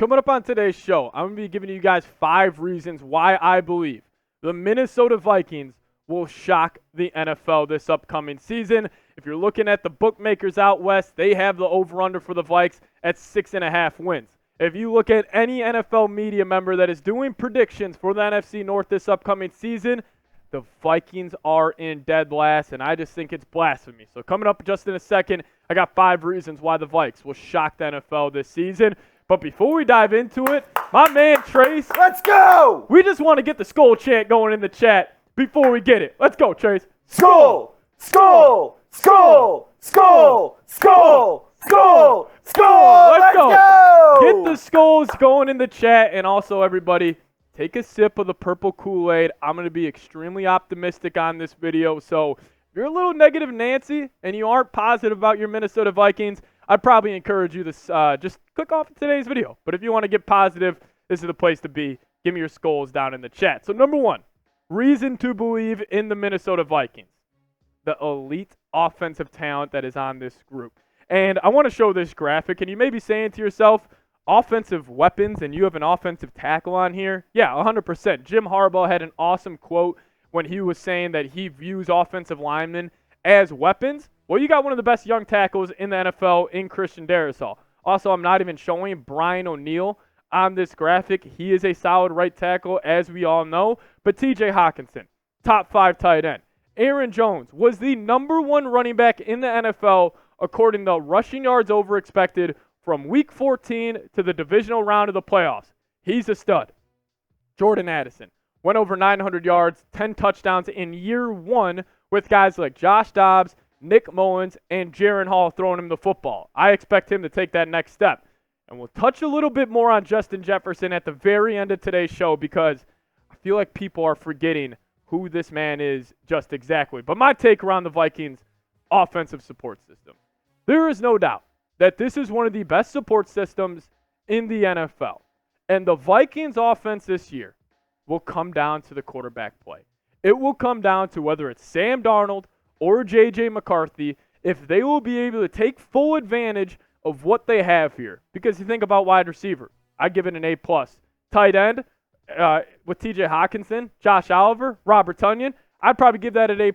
Coming up on today's show, I'm going to be giving you guys 5 reasons why I believe the Minnesota Vikings will shock the NFL this upcoming season. If you're looking at the bookmakers out west, they have the over-under for the Vikes at 6.5 wins. If you look at any NFL media member that is doing predictions for the NFC North this upcoming season, the Vikings are in dead last, and I just think it's blasphemy. So coming up just in a second, I got 5 reasons why the Vikes will shock the NFL this season. But before we dive into it, my man Trace. Let's go! We just want to get the SKOL chant going in the chat before we get it. Let's go, Trace. SKOL! SKOL! SKOL! SKOL! SKOL! SKOL! SKOL! Let's go! Get the SKOLs going in the chat, and also everybody, take a sip of the purple Kool-Aid. I'm going to be extremely optimistic on this video. So if you're a little negative Nancy and you aren't positive about your Minnesota Vikings, I'd probably encourage you to just click off of today's video. But if you want to get positive, this is the place to be. Give me your SKOLs down in the chat. So number 1, reason to believe in the Minnesota Vikings. The elite offensive talent that is on this group. And I want to show this graphic, and you may be saying to yourself, offensive weapons, and you have an offensive tackle on here? Yeah, 100%. Jim Harbaugh had an awesome quote when he was saying that he views offensive linemen as weapons. Well, you got one of the best young tackles in the NFL in Christian Darrisaw. Also, I'm not even showing Brian O'Neill on this graphic. He is a solid right tackle, as we all know. But T.J. Hockenson, top 5 tight end. Aaron Jones was the number 1 running back in the NFL according to rushing yards over expected from Week 14 to the divisional round of the playoffs. He's a stud. Jordan Addison went over 900 yards, 10 touchdowns in year 1 with guys like Josh Dobbs, Nick Mullins, and Jaron Hall throwing him the football. I expect him to take that next step. And we'll touch a little bit more on Justin Jefferson at the very end of today's show because I feel like people are forgetting who this man is just exactly. But my take around the Vikings' offensive support system. There is no doubt that this is one of the best support systems in the NFL. And the Vikings' offense this year will come down to the quarterback play. It will come down to whether it's Sam Darnold or J.J. McCarthy, if they will be able to take full advantage of what they have here. Because you think about wide receiver, I give it an A+. Tight end, with T.J. Hockenson, Josh Oliver, Robert Tonyan, I'd probably give that an A+.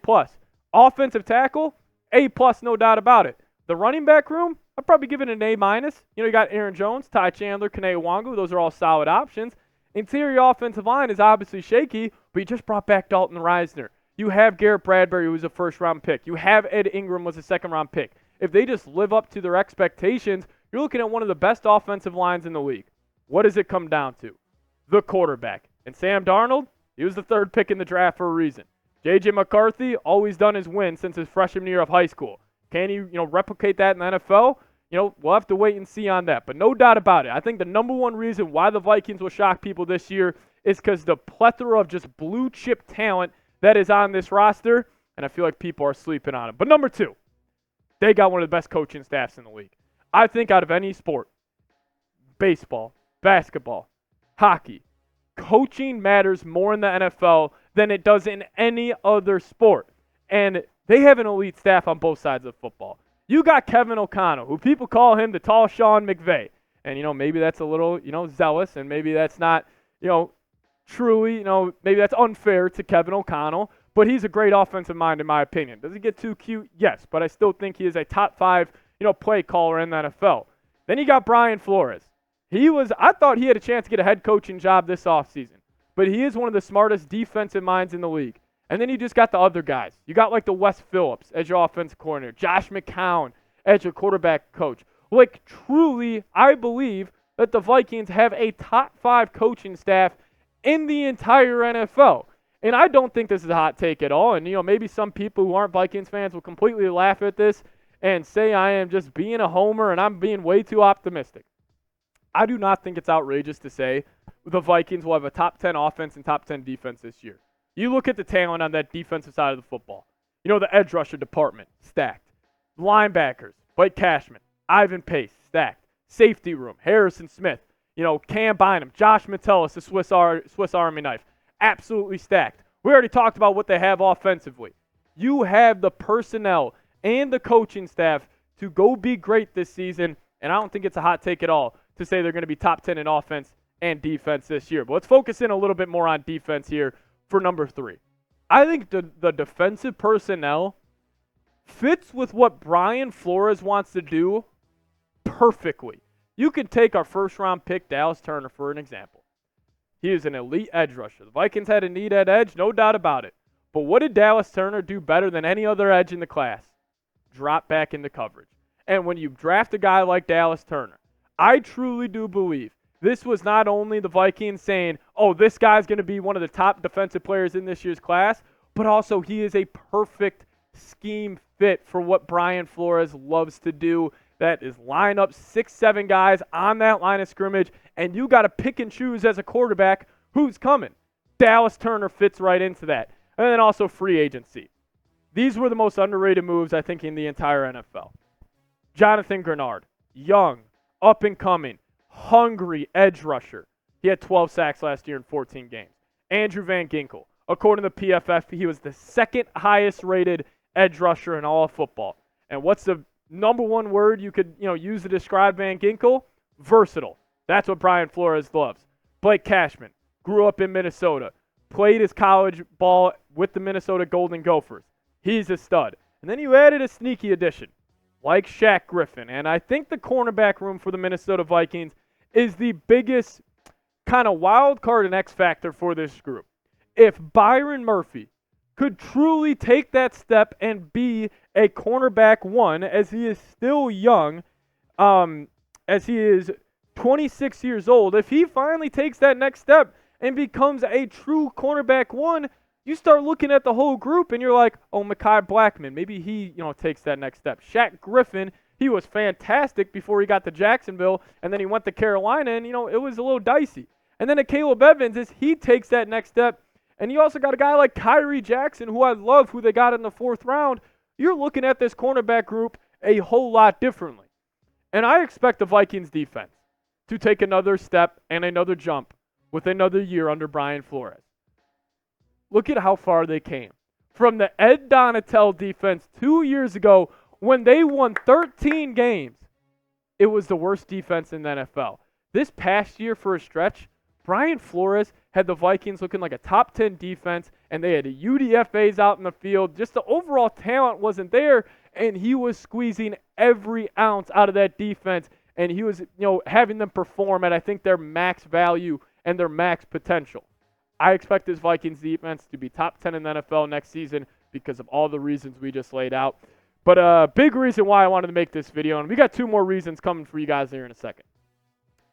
Offensive tackle, A+, no doubt about it. The running back room, I'd probably give it an A-. You got Aaron Jones, Ty Chandler, Kene Wangu. Those are all solid options. Interior offensive line is obviously shaky, but you just brought back Dalton Reisner. You have Garrett Bradbury, who was a first-round pick. You have Ed Ingram, was a second-round pick. If they just live up to their expectations, you're looking at one of the best offensive lines in the league. What does it come down to? The quarterback. And Sam Darnold, he was the 3rd pick in the draft for a reason. J.J. McCarthy, all he's done is win since his freshman year of high school. Can he, replicate that in the NFL? We'll have to wait and see on that. But no doubt about it, I think the number 1 reason why the Vikings will shock people this year is because the plethora of just blue-chip talent that is on this roster, and I feel like people are sleeping on it. But number 2, they got one of the best coaching staffs in the league. I think out of any sport, baseball, basketball, hockey, coaching matters more in the NFL than it does in any other sport. And they have an elite staff on both sides of football. You got Kevin O'Connell, who people call him the tall Sean McVay. And, maybe that's a little, zealous, and maybe that's not, truly, maybe that's unfair to Kevin O'Connell. But he's a great offensive mind in my opinion. Does he get too cute? Yes. But I still think he is a top 5, play caller in the NFL. Then you got Brian Flores. I thought he had a chance to get a head coaching job this offseason. But he is one of the smartest defensive minds in the league. And then you just got the other guys. You got like the Wes Phillips as your offensive coordinator, Josh McCown as your quarterback coach. Like truly, I believe that the Vikings have a top 5 coaching staff in the entire NFL. And I don't think this is a hot take at all. And, maybe some people who aren't Vikings fans will completely laugh at this and say I am just being a homer and I'm being way too optimistic. I do not think it's outrageous to say the Vikings will have a top 10 offense and top 10 defense this year. You look at the talent on that defensive side of the football. The edge rusher department, stacked. Linebackers, Blake Cashman, Ivan Pace, stacked. Safety room, Harrison Smith, Cam Bynum, Josh Metellus, the Swiss Army knife. Absolutely stacked. We already talked about what they have offensively. You have the personnel and the coaching staff to go be great this season, and I don't think it's a hot take at all to say they're going to be top 10 in offense and defense this year. But let's focus in a little bit more on defense here for number 3. I think the defensive personnel fits with what Brian Flores wants to do perfectly. You could take our first-round pick, Dallas Turner, for an example. He is an elite edge rusher. The Vikings had a need at edge, no doubt about it. But what did Dallas Turner do better than any other edge in the class? Drop back into coverage. And when you draft a guy like Dallas Turner, I truly do believe this was not only the Vikings saying, oh, this guy's going to be one of the top defensive players in this year's class, but also he is a perfect scheme fit for what Brian Flores loves to do. That is line up 6-7 guys on that line of scrimmage, and you got to pick and choose as a quarterback who's coming. Dallas Turner fits right into that. And then also free agency. These were the most underrated moves, I think, in the entire NFL. Jonathan Greenard, young, up and coming, hungry edge rusher. He had 12 sacks last year in 14 games. Andrew Van Ginkel, according to PFF, he was the second highest rated edge rusher in all of football. And what's the number one word you could use to describe Van Ginkel? Versatile. That's what Brian Flores loves. Blake Cashman grew up in Minnesota, played his college ball with the Minnesota Golden Gophers. He's a stud. And then you added a sneaky addition like Shaq Griffin. And I think the cornerback room for the Minnesota Vikings is the biggest kind of wild card and X factor for this group. If Byron Murphy could truly take that step and be a cornerback 1, as he is still young, as he is 26 years old, if he finally takes that next step and becomes a true cornerback 1, you start looking at the whole group and you're like, oh, Mekhi Blackman, maybe he, takes that next step. Shaq Griffin, he was fantastic before he got to Jacksonville, and then he went to Carolina, and, it was a little dicey. And then at Caleb Evans, as he takes that next step, and you also got a guy like Kyrie Jackson, who I love, who they got in the 4th round. You're looking at this cornerback group a whole lot differently. And I expect the Vikings defense to take another step and another jump with another year under Brian Flores. Look at how far they came. From the Ed Donatel defense 2 years ago when they won 13 games, it was the worst defense in the NFL. This past year for a stretch, Brian Flores had the Vikings looking like a top 10 defense, and they had UDFAs out in the field. Just the overall talent wasn't there, and he was squeezing every ounce out of that defense, and he was having them perform at, I think, their max value and their max potential. I expect this Vikings defense to be top 10 in the NFL next season because of all the reasons we just laid out. But a big reason why I wanted to make this video, and we got 2 more reasons coming for you guys here in a second.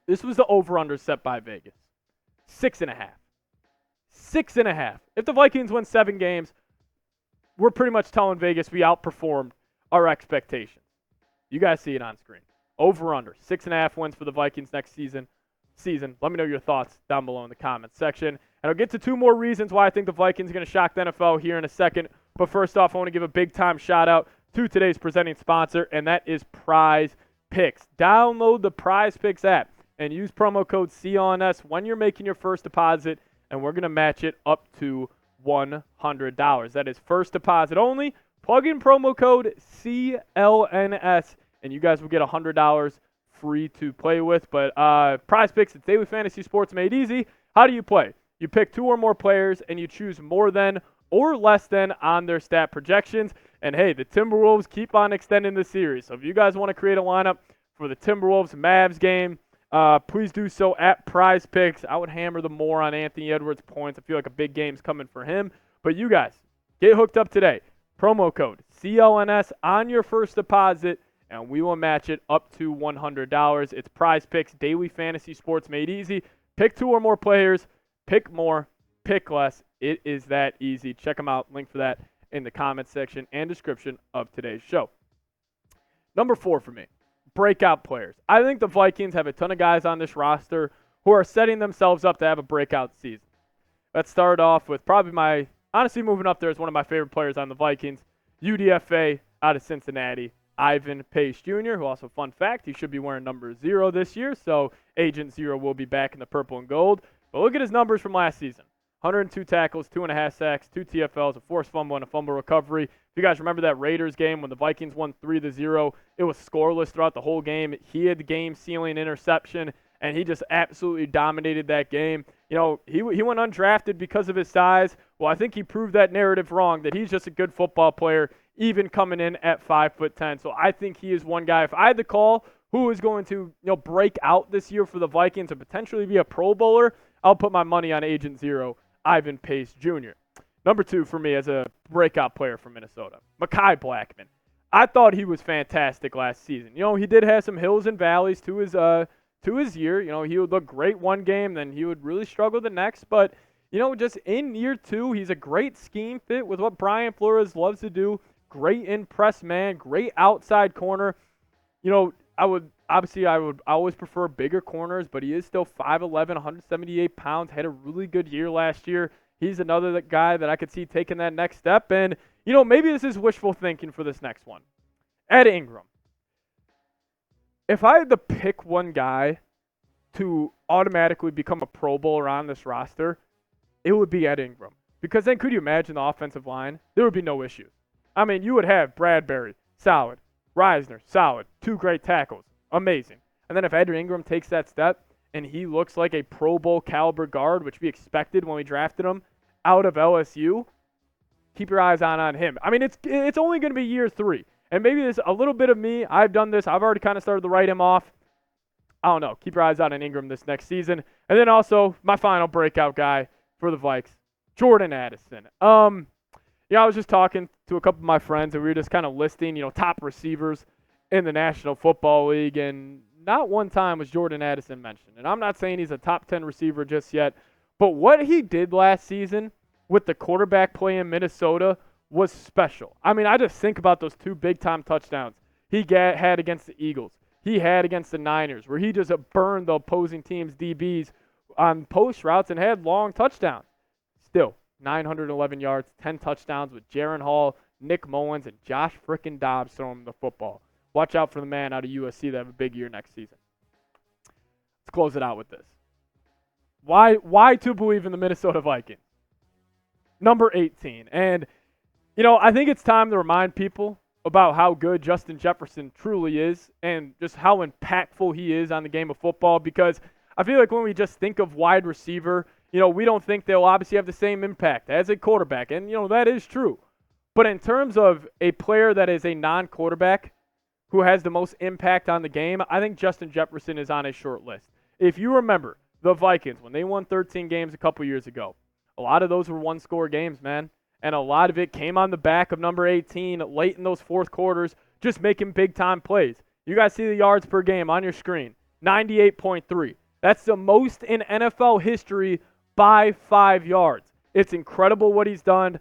This was the over-under set by Vegas. 6.5. 6.5. If the Vikings win 7 games, we're pretty much telling Vegas we outperformed our expectations. You guys see it on screen. Over-under. 6.5 wins for the Vikings next season. Let me know your thoughts down below in the comments section. And I'll get to 2 more reasons why I think the Vikings are going to shock the NFL here in a second. But first off, I want to give a big-time shout-out to today's presenting sponsor, and that is Prize Picks. Download the Prize Picks app and use promo code CLNS when you're making your first deposit, and we're going to match it up to $100. That is first deposit only. Plug in promo code CLNS, and you guys will get $100 free to play with. But Prize Picks, it's daily fantasy sports made easy. How do you play? You pick 2 or more players, and you choose more than or less than on their stat projections. And hey, the Timberwolves keep on extending the series. So if you guys want to create a lineup for the Timberwolves-Mavs game, please do so at Prize Picks. I would hammer the more on Anthony Edwards' points. I feel like a big game's coming for him. But you guys, get hooked up today. Promo code CLNS on your first deposit, and we will match it up to $100. It's Prize Picks, daily fantasy sports made easy. Pick 2 or more players. Pick more. Pick less. It is that easy. Check them out. Link for that in the comments section and description of today's show. Number 4 for me. Breakout players. I think the Vikings have a ton of guys on this roster who are setting themselves up to have a breakout season. Let's start off with probably honestly moving up there is one of my favorite players on the Vikings, UDFA out of Cincinnati, Ivan Pace Jr., who also, fun fact, he should be wearing number 0 this year, so Agent 0 will be back in the purple and gold. But look at his numbers from last season. 102 tackles, 2.5 sacks, 2 TFLs, a forced fumble, and a fumble recovery. If you guys remember that Raiders game when the Vikings won 3-0, it was scoreless throughout the whole game. He had the game-sealing interception, and he just absolutely dominated that game. You know, he went undrafted because of his size. Well, I think he proved that narrative wrong, that he's just a good football player, even coming in at 5'10". So I think he is one guy. If I had to call who is going to break out this year for the Vikings and potentially be a Pro Bowler, I'll put my money on Agent Zero, Ivan Pace Jr. Number 2 for me as a breakout player from Minnesota, Mekhi Blackman. I thought he was fantastic last season. You know, he did have some hills and valleys to his year. You know, he would look great one game, then he would really struggle the next. But, you know, just in year 2, he's a great scheme fit with what Brian Flores loves to do. Great in press man, great outside corner. You know, I would always prefer bigger corners, but he is still 5'11", 178 pounds, had a really good year last year. He's another guy that I could see taking that next step. And, you know, maybe this is wishful thinking for this next one. Ed Ingram. If I had to pick one guy to automatically become a Pro Bowler on this roster, it would be Ed Ingram. Because then could you imagine the offensive line? There would be no issues. I mean, you would have Bradbury, solid. Reisner, solid. 2 great tackles. Amazing. And then if Ed Ingram takes that step and he looks like a Pro Bowl caliber guard, which we expected when we drafted him out of LSU, keep your eyes on him. I mean, it's only going to be year 3. And maybe there's a little bit of me. I've done this. I've already kind of started to write him off. I don't know. Keep your eyes on Ingram this next season. And then also my final breakout guy for the Vikes, Jordan Addison. Yeah, I was just talking to a couple of my friends, and we were just kind of listing, top receivers in the National Football League, and not one time was Jordan Addison mentioned. And I'm not saying he's a top 10 receiver just yet, but what he did last season with the quarterback play in Minnesota was special. I mean, I just think about those 2 big-time touchdowns he had against the Eagles. He had against the Niners, where he just burned the opposing team's DBs on post routes and had long touchdowns. Still, 911 yards, 10 touchdowns with Jaron Hall, Nick Mullins, and Josh frickin' Dobbs throwing the football. Watch out for the man out of USC that have a big year next season. Let's close it out with this. Why to believe in the Minnesota Vikings? Number 18. And, I think it's time to remind people about how good Justin Jefferson truly is and just how impactful he is on the game of football, because I feel like when we just think of wide receiver, we don't think they'll obviously have the same impact as a quarterback, and, that is true. But in terms of a player that is a non-quarterback who has the most impact on the game, I think Justin Jefferson is on a short list. If you remember, the Vikings, when they won 13 games a couple years ago, a lot of those were one-score games, man. And a lot of it came on the back of number 18 late in those fourth quarters, just making big-time plays. You guys see the yards per game on your screen, 98.3. That's the most in NFL history by 5 yards. It's incredible what he's done.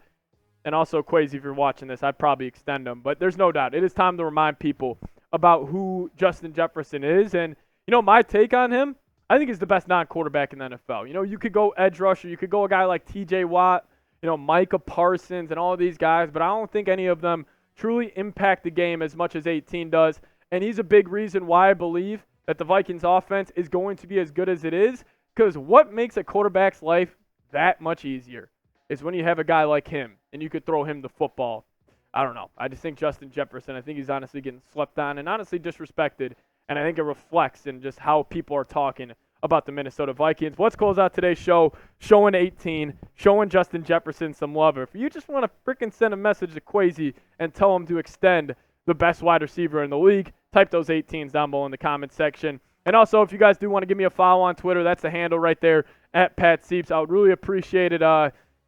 And also, Kwesi, if you're watching this, I'd probably extend him. But there's no doubt. It is time to remind people about who Justin Jefferson is. And, my take on him, I think he's the best non-quarterback in the NFL. You could go edge rusher. You could go a guy like T.J. Watt, Micah Parsons and all of these guys. But I don't think any of them truly impact the game as much as 18 does. And he's a big reason why I believe that the Vikings offense is going to be as good as it is. Because what makes a quarterback's life that much easier is when you have a guy like him and you could throw him the football. I don't know. I just think Justin Jefferson, I think he's honestly getting slept on and honestly disrespected. And I think it reflects in just how people are talking about the Minnesota Vikings. Let's close out today's show, showing 18, showing Justin Jefferson some love. If you just want to freaking send a message to Kwesi and tell him to extend the best wide receiver in the league, type those 18s down below in the comments section. And also, if you guys do want to give me a follow on Twitter, that's the handle right there, @PatSeeps. I would really appreciate it.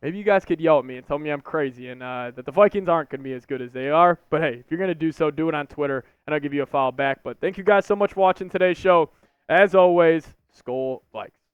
Maybe you guys could yell at me and tell me I'm crazy and that the Vikings aren't going to be as good as they are. But, hey, if you're going to do so, do it on Twitter, and I'll give you a follow back. But thank you guys so much for watching today's show. As always, SKOL Vikes.